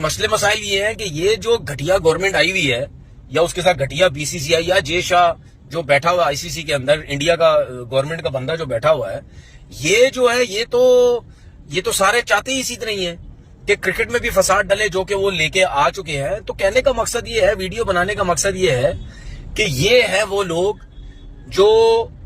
मसले मसाइल ये हैं कि ये जो घटिया गवर्नमेंट आई हुई है या उसके साथ घटिया बीसीसीआई या जे शाह जो बैठा हुआ आईसीसी के अंदर, इंडिया का गवर्नमेंट का बंदा जो बैठा हुआ है, ये जो है ये तो सारे चाहते ही इसी तरह ही है कि क्रिकेट में भी फसाद डले, जो कि वो लेके आ चुके हैं। तो कहने का मकसद ये है, वीडियो बनाने का मकसद ये है कि ये है वो लोग जो,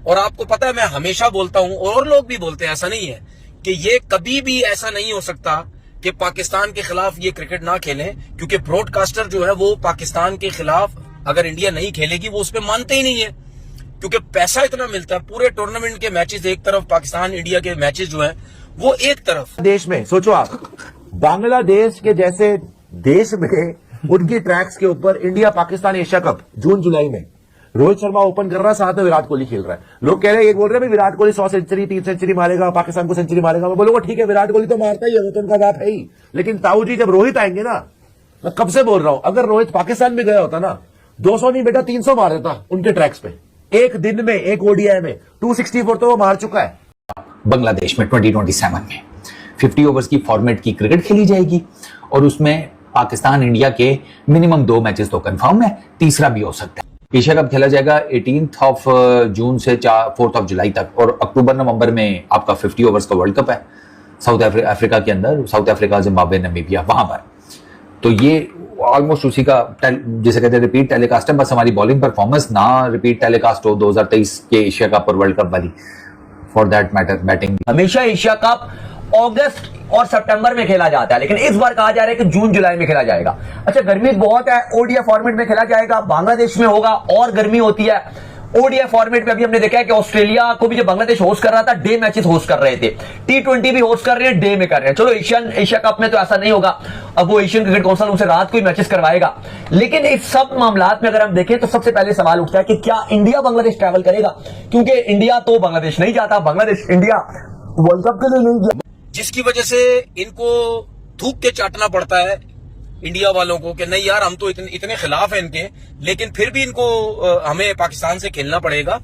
और आपको पता है मैं हमेशा बोलता हूं और लोग भी बोलते हैं, ऐसा नहीं है कि ये कभी भी ऐसा नहीं हो सकता कि पाकिस्तान के खिलाफ ये क्रिकेट ना खेलें, क्योंकि ब्रॉडकास्टर जो है वो पाकिस्तान के खिलाफ अगर इंडिया नहीं खेलेगी वो उस पर मानते ही नहीं है, क्योंकि पैसा इतना मिलता है। पूरे टूर्नामेंट के मैचेस एक तरफ, पाकिस्तान इंडिया के मैचेस जो हैं वो एक तरफ। देश में सोचो आप, बांग्लादेश के जैसे देश में उनकी ट्रैक्स के ऊपर इंडिया पाकिस्तान एशिया कप जून जुलाई में, रोहित शर्मा ओपन कर रहा है, साथ में विराट कोहली खेल रहा है। लोग कह रहे हैं, ये बोल रहे हैं विराट कोहली 100 सेंचुरी 3 सेंचुरी मारेगा, पाकिस्तान को सेंचुरी मारेगा। मैं बोलूंगा ठीक है, विराट कोहली तो मारता ही है, वो तो उनका बाप है ही। लेकिन ताऊ जी, जब रोहित आएंगे ना, मैं कब से बोल रहा हूं, अगर रोहित पाकिस्तान में गया होता ना, 200 नहीं बेटा 300 मार देता उनके ट्रैक्स पे एक दिन में, एक ओडीआई में। 264 तो वो मार चुका है। बांग्लादेश में 2027 में 50 ओवर्स की फॉर्मेट की क्रिकेट खेली जाएगी और उसमें पाकिस्तान इंडिया के मिनिमम 2 मैचेस तो कंफर्म है, तीसरा भी हो सकता है। एशिया कप खेला जाएगा 18 जून से 4 जुलाई तक, और अक्टूबर नवंबर में आपका 50 ओवर्स का वर्ल्ड कप है साउथ अफ्रीका के अंदर, साउथ अफ्रीका, जिम्बाब्वे, नामीबिया, वहां पर। तो ये ऑलमोस्ट उसी का जिसे कहते हैं रिपीट टेलीकास्ट है, बस हमारी बॉलिंग परफॉर्मेंस ना रिपीट टेलीकास्ट हो 2023 के एशिया कप और वर्ल्ड कप वाली, फॉर दैट मैटर बैटिंग। हमेशा एशिया कप अगस्त और सितंबर में खेला जाता है, लेकिन इस बार कहा जा रहा है कि जून जुलाई में खेला जाएगा। अच्छा, गर्मी बहुत है, ओडीआई फॉर्मेट में खेला जाएगा, बांग्लादेश में होगा और गर्मी होती है। ओडीआई फॉर्मेट में अभी हमने देखा है कि ऑस्ट्रेलिया को भी जब बांग्लादेश होस्ट कर रहा था, डे मैचेस होस्ट कर रहे थे। T20 भी होस्ट कर रहे हैं, डे में कर रहे हैं। चलो एशिया कप में तो ऐसा नहीं होगा, अब वो एशियन क्रिकेट काउंसिल उनसे रात को ही मैचेस करवाएगा। लेकिन इस सब मामलात में अगर हम देखें तो सबसे पहले सवाल उठता है कि क्या इंडिया बांग्लादेश ट्रैवल करेगा, क्योंकि इंडिया तो बांग्लादेश नहीं जाता, बांग्लादेश इंडिया वर्ल्ड कप के लिए नहीं गया, जिसकी वजह से इनको थूक के चाटना पड़ता है इंडिया वालों को कि नहीं यार, हम तो इतने खिलाफ हैं इनके, लेकिन फिर भी इनको हमें पाकिस्तान से खेलना पड़ेगा।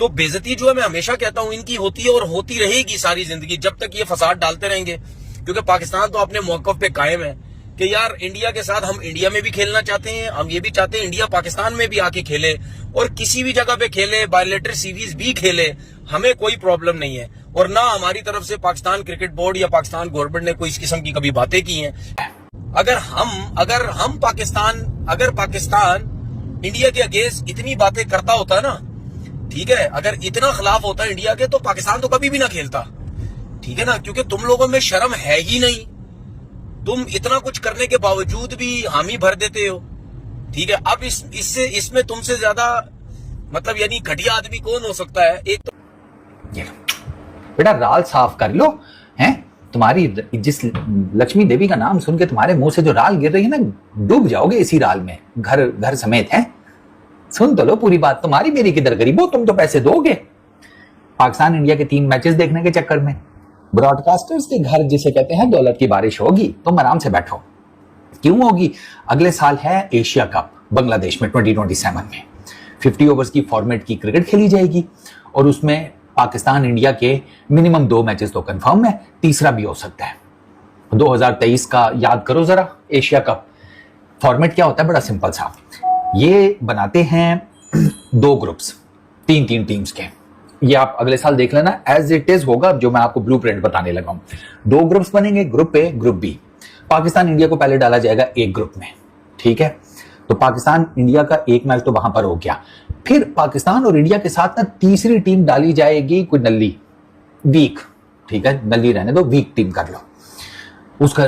तो बेइज्जती जो है, मैं हमेशा कहता हूं, इनकी होती है और होती रहेगी सारी जिंदगी, जब तक ये फसाद डालते रहेंगे। क्योंकि पाकिस्तान तो अपने मौकफ पे कायम है कि यार इंडिया के साथ हम इंडिया में भी खेलना चाहते हैं, हम ये भी चाहते हैं इंडिया पाकिस्तान में भी आके खेले और किसी भी जगह पे खेले, बायलेटरल सीरीज भी खेले, हमें कोई प्रॉब्लम नहीं है। और ना हमारी तरफ से पाकिस्तान क्रिकेट बोर्ड या पाकिस्तान गवर्नमेंट ने कोई इस किस्म की कभी बातें की हैं। अगर पाकिस्तान इंडिया के अगेंस्ट इतनी बातें करता होता ना, ठीक है, अगर इतना खिलाफ होता इंडिया के, तो पाकिस्तान तो कभी भी ना खेलता, ठीक है ना, क्योंकि तुम लोगों में शर्म है ही नहीं। तुम इतना कुछ करने के बावजूद भी हामी भर देते हो, ठीक है। अब इसमें तुमसे ज्यादा मतलब यानी घटिया आदमी कौन हो सकता है। एक तो बेटा राल साफ कर लो, हैं तुम्हारी जिस लक्ष्मी देवी का नाम सुन के तुम्हारे मुंह से जो राल गिर रही है ना, डूब जाओगे इसी राल में, घर समेत है। सुन तो लो पूरी बात, तुम्हारी मेरी किधर गरीबो, तुम तो पैसे दोगे। पाकिस्तान इंडिया के 3 मैचेस देखने के चक्कर में ब्रॉडकास्टर्स के घर, जिसे कहते हैं दौलत की बारिश होगी, तुम आराम से बैठो। क्यों होगी? अगले साल है एशिया कप बांग्लादेश में 2027 में 50 ओवर्स की फॉर्मेट की क्रिकेट खेली जाएगी और उसमें पाकिस्तान इंडिया के मिनिमम 2 मैचेस तो कंफर्म है, तीसरा भी हो सकता है। 2023 का याद करो जरा, एशिया कप फॉर्मेट क्या होता है? बड़ा सिंपल सा, ये बनाते हैं 2 ग्रुप्स, 3 टीम्स के। ये आप अगले साल देख लेना, एज इट इज होगा जो मैं आपको ब्लूप्रिंट बताने लगा हूं। 2 ग्रुप्स बनेंगे, group A, group B. Pakistan India को पहले डाला जाएगा एक ग्रुप में, ठीक है। तो पाकिस्तान इंडिया का एक मैच तो वहां पर हो गया, फिर पाकिस्तान और इंडिया के साथ ना तीसरी टीम डाली जाएगी, कोई नल्ली, वीक, ठीक है, नल्ली रहने दो, वीक टीम कर लो। उसका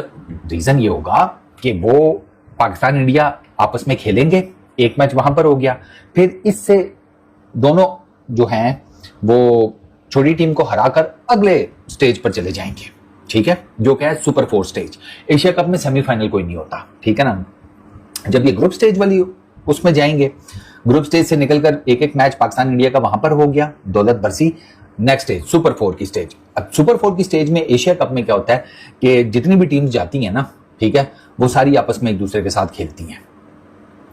रीजन ये होगा कि वो पाकिस्तान इंडिया आपस में खेलेंगे, एक मैच वहां पर हो गया, फिर इससे दोनों जो हैं वो छोटी टीम को हराकर अगले स्टेज पर चले जाएंगे, ठीक है, जो क्या है सुपर 4 स्टेज। एशिया कप में सेमीफाइनल कोई नहीं होता, ठीक है ना। जब ये ग्रुप स्टेज वाली उसमें जाएंगे, ग्रुप स्टेज से निकलकर एक मैच पाकिस्तान इंडिया का वहां पर हो गया, दौलत बरसी। नेक्स्ट स्टेज सुपर 4 की स्टेज। अब सुपर 4 की स्टेज में एशिया कप में क्या होता है कि जितनी भी टीम्स जाती हैं ना, ठीक है, वो सारी आपस में एक दूसरे के साथ खेलती हैं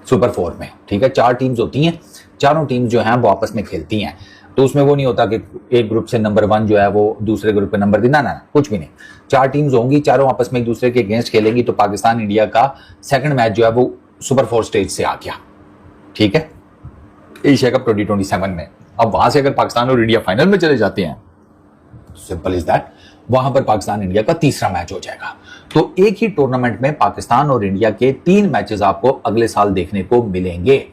सुपर 4 में, ठीक है। 4 टीम्स होती हैं, चारों टीम्स जो हैं वो आपस में खेलती हैं। तो उसमें वो नहीं होता कि एक ग्रुप से नंबर 1 जो है वो दूसरे ग्रुप पे नंबर 3, ना, कुछ भी नहीं। 4 टीम्स होंगी, चारों आपस में एक दूसरे के अगेंस्ट खेलेंगी। तो पाकिस्तान इंडिया का सेकंड मैच जो है वो सुपर 4 स्टेज से आ गया, ठीक है, एशिया कप 2027 में। अब वहां से अगर पाकिस्तान और इंडिया फाइनल में चले जाते हैं, सिंपल इज दैट, वहां पर पाकिस्तान इंडिया का तीसरा मैच हो जाएगा। तो एक ही टूर्नामेंट में पाकिस्तान और इंडिया के 3 मैचेस आपको अगले साल देखने को मिलेंगे।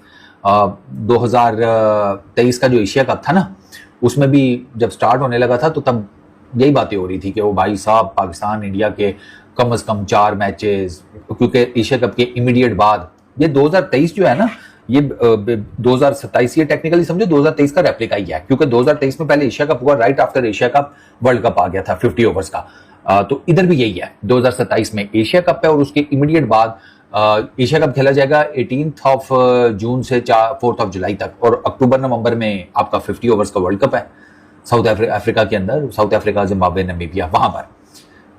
2023 का जो एशिया कप था ना, उसमें भी जब स्टार्ट होने लगा था तो तब यही बातें हो रही थी कि वो भाई साहब पाकिस्तान इंडिया के कम से कम 4 मैचेस, क्योंकि एशिया कप के इमीडिएट बाद ये 2023 जो है ना, ये 2027 ये टेक्निकली समझो 2023 का रेप्लिका ही है, क्योंकि 2023 में पहले एशिया कप हुआ, right after Asia cup world cup आ गया था 50 ओवर्स का। तो इधर भी यही है, 2027 में एशिया कप है और उसके इमीडिएट बाद एशिया कप खेला जाएगा 18 जून से 4 जुलाई तक, और अक्टूबर नवंबर में आपका 50 ओवर्स का वर्ल्ड कप है साउथ अफ्रीका के अंदर, साउथ अफ्रीका, जिम्बाब्वे, नामीबिया, वहां पर।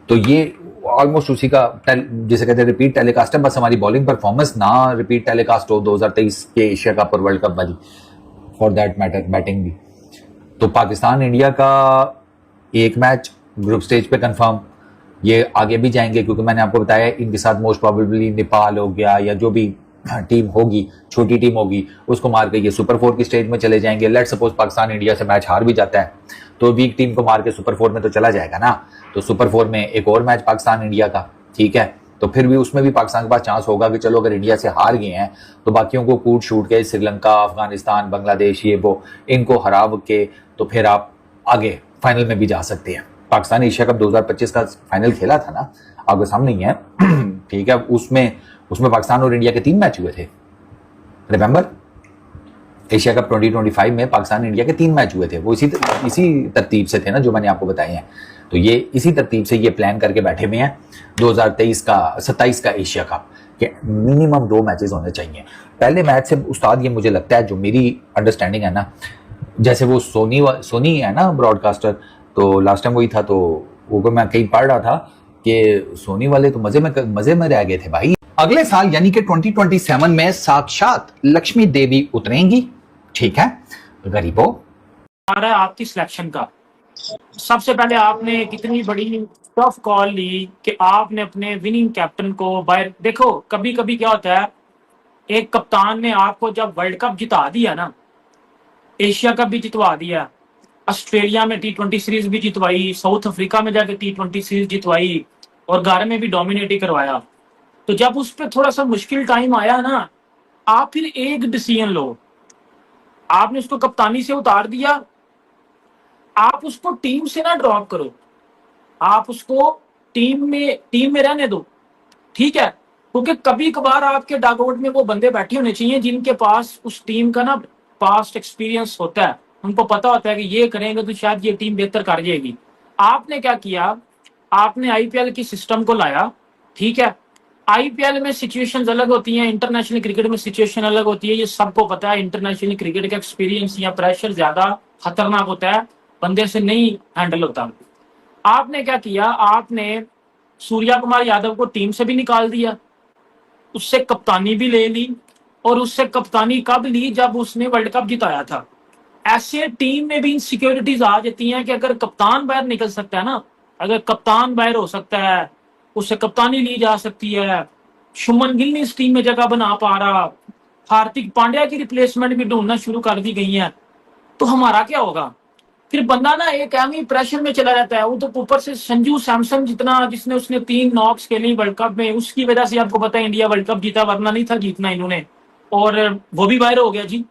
तो ये ऑलमोस्ट उसी का जिसे कहते हैं रिपीट टेलीकास्ट है, बस हमारी बॉलिंग परफॉर्मेंस ना रिपीट टेलीकास्ट हो 2023 के एशिया कप और वर्ल्ड कप वाली, फॉर दैट मैटर बैटिंग भी। तो पाकिस्तान इंडिया का एक मैच ग्रुप स्टेज पे कंफर्म, ये आगे भी जाएंगे क्योंकि मैंने आपको बताया इनके साथ मोस्ट प्रोबेबली नेपाल हो गया या जो भी टीम होगी, छोटी टीम होगी, उसको मार के ये सुपर 4 की स्टेज में चले जाएंगे। लेट्स सपोज पाकिस्तान इंडिया से मैच हार भी जाता है तो वीक टीम को मार के सुपर 4 में तो चला जाएगा ना। तो सुपर 4 में एक और मैच पाकिस्तान इंडिया का, ठीक है, तो फिर भी उसमें भी पाकिस्तान के पास चांस होगा कि चलो अगर इंडिया से हार गए हैं तो बाकियों को कूट शूट के श्रीलंका, अफगानिस्तान, बांग्लादेश, ये वो इनको हरा के तो फिर आप आगे फाइनल में भी जा सकते हैं। पाकिस्तान एशिया कप 2025 का फाइनल खेला था ना, आपके सामने ही है, ठीक है, उसमें पाकिस्तान और इंडिया के 3 मैच हुए थे, रिमेंबर? एशिया कप 2025 में पाकिस्तान इंडिया के 3 मैच हुए थे, वो इसी तरतीब से थे ना जो मैंने आपको बताए हैं। तो ये इसी तरतीब से ये प्लान करके बैठे हुए हैं 2027 का एशिया कप के मिनिमम 2 मैचेस होने चाहिए। पहले मैच से उस्ताद, ये मुझे लगता है, जो मेरी अंडरस्टैंडिंग है ना, जैसे वो सोनी है ना ब्रॉडकास्टर, तो लास्ट टाइम वही था, तो वो मैं कहीं पढ़ रहा था कि सोनी वाले तो मजे में रह गए थे भाई। अगले साल यानी कि 2027 में साक्षात लक्ष्मी देवी उतरेंगी, ठीक है गरीबों। आ रहा है आपकी सिलेक्शन का। सबसे पहले आपने कितनी बड़ी टफ कॉल ली कि आपने अपने विनिंग कैप्टन को बाहर। देखो कभी कभी क्या होता है, एक कप्तान ने आपको जब वर्ल्ड कप जिता दिया ना, एशिया कप भी जितवा दिया, ऑस्ट्रेलिया में T20 सीरीज भी जितवाई, साउथ अफ्रीका में जाके T20 सीरीज जितवाई और घर में भी डोमिनेट ही करवाया, तो जब उस पर थोड़ा सा मुश्किल टाइम आया ना, आप फिर एक डिसीजन लो। आपने उसको कप्तानी से उतार दिया, आप उसको टीम से ना ड्रॉप करो, आप उसको टीम में रहने दो, ठीक है, क्योंकि कभी कभार आपके डगआउट में वो बंदे बैठे होने चाहिए जिनके पास उस टीम का ना पास्ट एक्सपीरियंस होता है, उनको पता होता है कि ये करेंगे तो शायद ये टीम बेहतर कर जाएगी। आपने क्या किया, आपने आईपीएल की सिस्टम को लाया, ठीक है, आईपीएल में सिचुएशंस अलग होती हैं, इंटरनेशनल क्रिकेट में सिचुएशन अलग होती है, ये सबको पता है। इंटरनेशनल क्रिकेट का एक्सपीरियंस या प्रेशर ज्यादा खतरनाक होता है, बंदे से नहीं हैंडल होता। आपने क्या किया, आपने सूर्या कुमार यादव को टीम से भी निकाल दिया, उससे कप्तानी भी ले ली, और उससे कप्तानी कब ली, जब उसने वर्ल्ड कप जिताया था। ऐसे टीम में भी इनसिक्योरिटीज आ जाती हैं कि अगर कप्तान बाहर निकल सकता है ना, अगर कप्तान बाहर हो सकता है, उससे कप्तानी ली जा सकती है। शुभमन गिल ने इस टीम में जगह बना पा रहा, हार्दिक पांड्या की रिप्लेसमेंट भी ढूंढना शुरू कर दी गई है, तो हमारा क्या होगा? फिर बंदा ना एक एमी प्रेशर में चला जाता है। वो तो ऊपर से संजू सैमसन जितना, जिसने उसने 3 नॉक्स खेली वर्ल्ड कप में, उसकी वजह से आपको पता है इंडिया वर्ल्ड कप जीता, वरना नहीं था जीतना इन्होंने, और वो भी बाहर हो गया जी।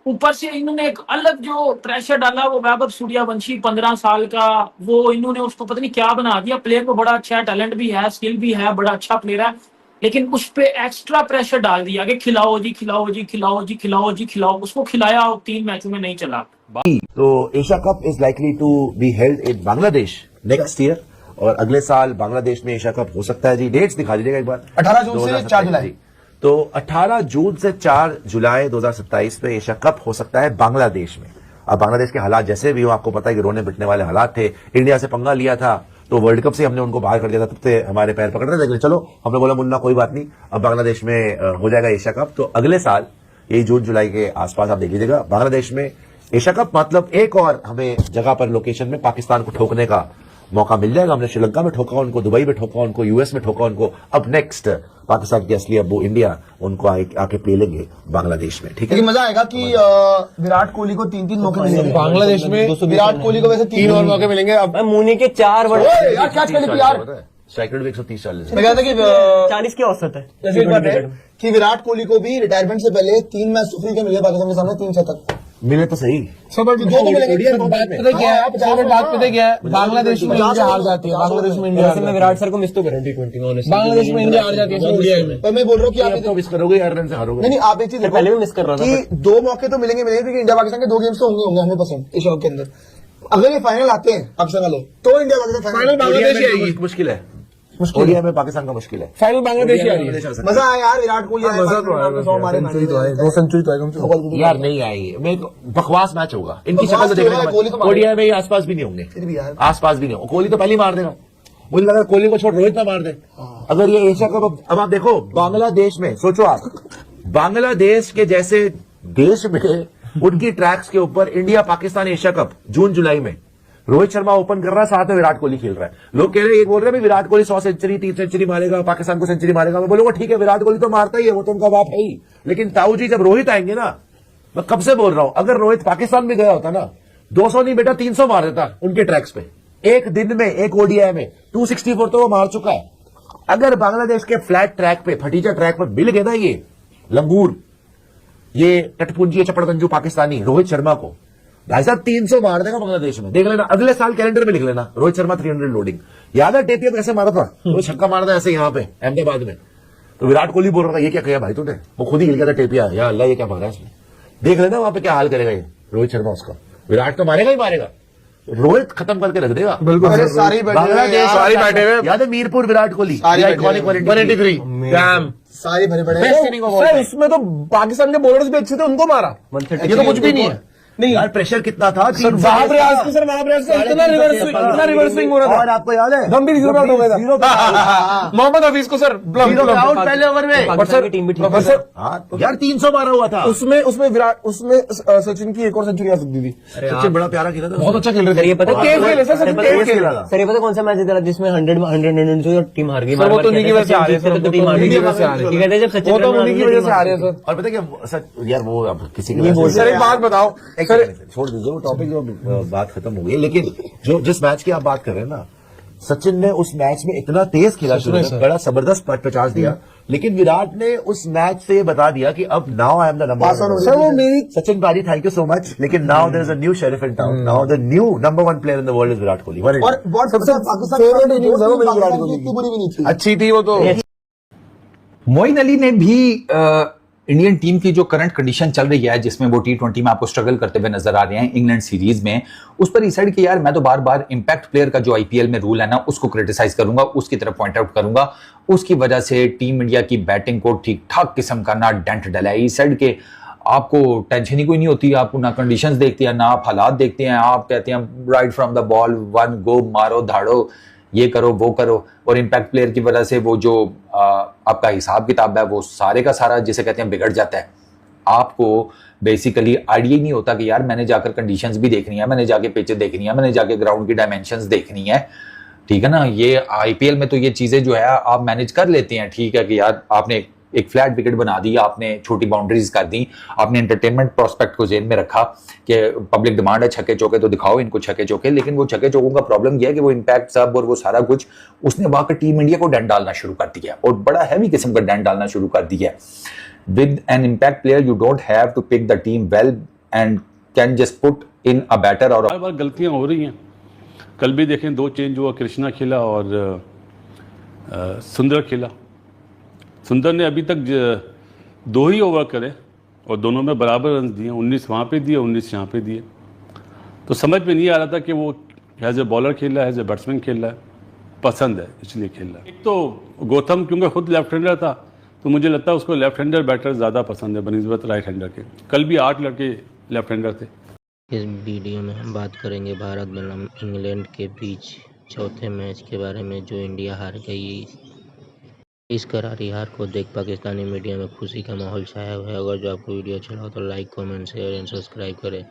ऊपर से इन्होंने एक अलग जो प्रेशर डाला, वो वैभव सूर्यवंशी 15 साल का, वो इन्होंने उसको पता नहीं क्या बना दिया। प्लेयर को बड़ा अच्छा है, टैलेंट भी है, स्किल भी है, बड़ा अच्छा प्लेयर है, लेकिन उस पे एक्स्ट्रा प्रेशर डाल दिया कि खिलाओ जी, खिलाओ जी, खिलाओ जी, खिलाओ जी, खिलाओ। उसको खिलाया और 3 मैचों में नहीं चला। तो Asia cup is likely to be held in Bangladesh next year, और अगले साल बांग्लादेश में एशिया कप हो सकता है जी। डेट्स दिखा दीजिएगा एक बार। 18 जून से 4 जुलाई। तो 18 जून से 4 जुलाई 2027 में एशिया कप हो सकता है बांग्लादेश में। अब बांग्लादेश के हालात जैसे भी हो, आपको पता है कि रोने पिटने वाले हालात थे। इंडिया से पंगा लिया था तो वर्ल्ड कप से हमने उनको बाहर कर दिया था, तब से हमारे पैर पकड़ रहे थे, लेकिन चलो हमने बोला मुन्ना कोई बात नहीं, अब बांग्लादेश में हो जाएगा एशिया कप। तो अगले साल यही जून जुलाई के आसपास आप देख लीजिएगा, बांग्लादेश में एशिया कप मतलब एक और हमें जगह पर लोकेशन में पाकिस्तान को ठोकने का मौका मिल जाएगा। हमने श्रीलंका में ठोका उनको, दुबई में ठोका उनको, यूएस में ठोका उनको। अब नेक्स्ट पाकिस्तान की असली अब वो इंडिया उनको आके प्ले लेंगे बांग्लादेश में। ठीक है, लेकिन मजा आएगा कि विराट कोहली को 3-3 मौके मिलेंगे बांग्लादेश में। विराट कोहली को वैसे 3 और मौके मिलेंगे। अब मुनी के 4 वर्ड यार क्या चले यार, स्ट्राइक रेट 130 40। मैं कहता कि 40 की औसत है। जैसे एक बात है कि विराट कोहली को भी रिटायरमेंट से पहले 3 मैच सुपरी के मिले पाकिस्तान के सामने, 3 शतक मिले तो सही। दो तो मिलेंगे। बात पता क्या है, बात पता क्या है, बांग्लादेश में इंडिया हार जाती है, बांग्लादेश में इंडिया। मैं विराट सर को मिस तो करूँ T20 में, honestly। बांग्लादेश में इंडिया हार जाती है ओडीआई में। पर मैं बोल रहा हूँ कि आप तो मिस करोगे, हर रन से हारोगे। नहीं आप एक चीज देखो, पहले भी मिस कर रहा था कि 2 मौके तो मिलेंगे क्योंकि इंडिया पाकिस्तान के 2 गेम्स तो होंगे 100% एशिया कप के अंदर। अगर ये फाइनल आते हैं पाकिस्तान वाले तो इंडिया पाकिस्तान फाइनल बांग्लादेश ही आएगी। मुश्किल है, ओडीआई में पाकिस्तान का मुश्किल है। फाइनल बांग्लादेश ही आ रही है। मजा आया यार, विराट कोहली आया, मजा तो आया, सेंचुरी तो आए, 2 सेंचुरी तो आएगा। यार नहीं आएगी, मैं बकवास मैच होगा। इनकी बकवास शक्ल तो तो होगा, देखने कोहली तो मारेगा। ओडीआई में आसपास भी नहीं होंगे, फिर भी यार आसपास भी नहीं होंगे। कोहली तो पहले ही मार देगा। मुझे लगा कोहली को छोड़ रोहित ना मार दे। अगर ये एशिया कप अब आप देखो, बांग्लादेश में सोचो आप, बांग्लादेश के जैसे देश में उनकी ट्रैक्स के ऊपर इंडिया पाकिस्तान एशिया कप जून जुलाई में, रोहित शर्मा ओपन कर रहा है, साथ में विराट कोहली खेल रहा है। लोग कह रहे हैं, ये बोल रहे हैं विराट कोहली 100 सेंचुरी 3 सेंचुरी मारेगा, पाकिस्तान को सेंचुरी मारेगा। मैं बोलूंगा ठीक है, विराट कोहली तो मारता ही है, वो तो उनका बाप है ही। लेकिन ताऊ जी जब रोहित आएंगे ना, मैं कब से बोल रहा हूं, अगर रोहित पाकिस्तान में गया होता ना, 200 नहीं बेटा 300 मार देता उनके ट्रैक्स पे एक दिन में, एक ओडीआई में 264 तो वो मार चुका है। अगर बांग्लादेश के फ्लैट ट्रैक पे, फटीचा ट्रैक पर मिल गए ना ये लंगूर, ये टटपुंजी चपड़गंजू पाकिस्तानी रोहित शर्मा को, भाई साहब 300 मार देगा बांग्लादेश में। देख लेना, अगले साल कैलेंडर में लिख लेना, रोहित शर्मा 300 लोडिंग। याद है टेपिया कैसे मारा था, वो छक्का मारा था ऐसे यहाँ पे अहमदाबाद में, तो विराट कोहली बोल रहा था ये क्या किया भाई तूने, वो खुद ही हिल गया था टेपिया, या अल्लाह ये क्या मारा है इसने। देख लेना वहां पे क्या हाल करेगा ये रोहित शर्मा उसका। विराट तो मारेगा ही मारेगा, रोहित खत्म करके रख देगा। अरे सारे बैठे हुए बांग्लादेश यार, सारे बैठे हुए। याद है मीरपुर विराट कोहली, सारे बैठे आइकॉनिक हुए। 183 डैम। सारे भरे पड़े Best हैं। inning of all sir time। उसमें तो पाकिस्तान के बॉलर्स भी अच्छे थे, उनको मारा। 130 ये तो कुछ भी नहीं है। नहीं यार प्रेशर कितना था, सर वहाब रियाज को, सर वहाब रियाज को इतना रिवर्सिंग हो रहा था, और आपको याद है गंभीर 0 आउट हो गया जीरो था। मोहम्मद हफीज को सर आउट पहले ओवर में। पाकिस्तान की टीम भी ठीक है। सर हाँ, यार 300 मारा हुआ था। उसमें विराट, उसमें सचिन की एक और सेंचुरी आ सकती थी। सचिन बड़ा प्यारा खेला था, बहुत अच्छा खेल रहे सर थे। ये पता है तेज खेले सर, सचिन तेज खेला था। सर ये पता कौन सा मैच जीता था जिसमें 100 और टीम हार गई। सर वो तो उन्हीं की वजह से आ रहे हैं, तो टीम हार गई। ठीक है, जब सचिन वो तो उन्हीं की वजह से आ रहे हैं सर। और पता क्या यार वो अब किसी ये बोल के सर एक बात बताओ सर, छोड़ दीजिए वो टॉपिक, जो बात खत्म हो गई। लेकिन जो जिस मैच की आप बात कर रहे हैं ना, सचिन ने उस मैच में इतना तेज खेला, शुरू में बड़ा जबरदस्त 50 दिया, लेकिन विराट ने उस मैच से बता दिया कि अब now I am the number one. Sir वो मेरी सचिन भाई थैंक यू सो मच, लेकिन now there is a new sheriff in town, now the new number 1 player in the world is Virat Kohli. और बहुत सबसे पाकिस्तान favorite innings है वो मेरी विराट कोहली की। इतनी बुरी भी नहीं थी। अच्छी थी वो तो। मोइन अली ने भी इंडियन टीम की जो करंट कंडीशन चल रही है, जिसमें वो T20 में आपको स्ट्रगल करते हुए नजर आ रहे हैं इंग्लैंड सीरीज में, उस पर डिसाइड किया यार मैं तो बार बार इंपैक्ट प्लेयर का जो आईपीएल में रूल है ना, उसको क्रिटिसाइज करूंगा, उसकी तरफ पॉइंट आउट करूंगा। उसकी वजह से टीम इंडिया की बैटिंग को ठीक ठाक किस्म का ना डेंट डला है। इस साइड के आपको टेंशन ही कोई नहीं होती, आपको ना कंडीशंस देखती है ना आप हालात देखते हैं, आप कहते हैं राइट फ्रॉम द बॉल 1 गो, मारो धाड़ो, ये करो वो करो। और इम्पैक्ट प्लेयर की वजह से वो जो आपका हिसाब किताब है वो सारे का सारा जिसे कहते हैं बिगड़ जाता है। आपको बेसिकली आइडिया ही नहीं होता कि यार मैंने जाकर कंडीशंस भी देखनी है, मैंने जाके पिच देखनी है, मैंने जाके ग्राउंड की डायमेंशंस देखनी है। ठीक है ना, ये आईपीएल में तो ये चीजें जो है आप मैनेज कर लेते हैं। ठीक है कि यार आपने एक फ्लैट विकेट बना दी, आपने छोटी बाउंड्रीज कर दी, आपने एंटरटेनमेंट प्रोस्पेक्ट को जेन में रखा कि पब्लिक डिमांड है छक्के चौके तो दिखाओ इनको छक्के चौके। लेकिन वो छक्के चौकों का प्रॉब्लम यह है कि वो इम्पैक्ट सब और वो सारा कुछ उसने वहां टीम इंडिया को डेंट डालना शुरू कर दिया, और बड़ा हैवी किस्म का डेंट डालना शुरू कर दिया। With an impact player you don't have to pick the team well and can just put in a batter. और बार बार गलतियां हो रही हैं। कल भी देखें 2 चेंज हुआ, कृष्णा खेला और सुंदर खेला। सुंदर ने अभी तक 2 ही ओवर करे और दोनों में बराबर रन दिए, 19 वहाँ पे दिए, 19 यहाँ पे दिए। तो समझ में नहीं आ रहा था कि वो एज ए बॉलर खेल रहा है, एज ए बैट्समैन खेल रहा है, पसंद है इसलिए खेल रहा है। एक तो गौतम क्योंकि खुद लेफ्ट हैंडर था तो मुझे लगता है उसको लेफ्ट हैंडर बैटर ज़्यादा पसंद है बनिस्बत राइट हैंडर के। कल भी 8 लड़के लेफ्ट हैंडर थे। इस वीडियो में हम बात करेंगे भारत बनाम इंग्लैंड के बीच चौथे मैच के बारे में जो इंडिया हार गई। इस करारी हार को देख पाकिस्तानी मीडिया में खुशी का माहौल छाया हुआ है। अगर जो आपको वीडियो अच्छा लगा तो like, comment, share and subscribe करें।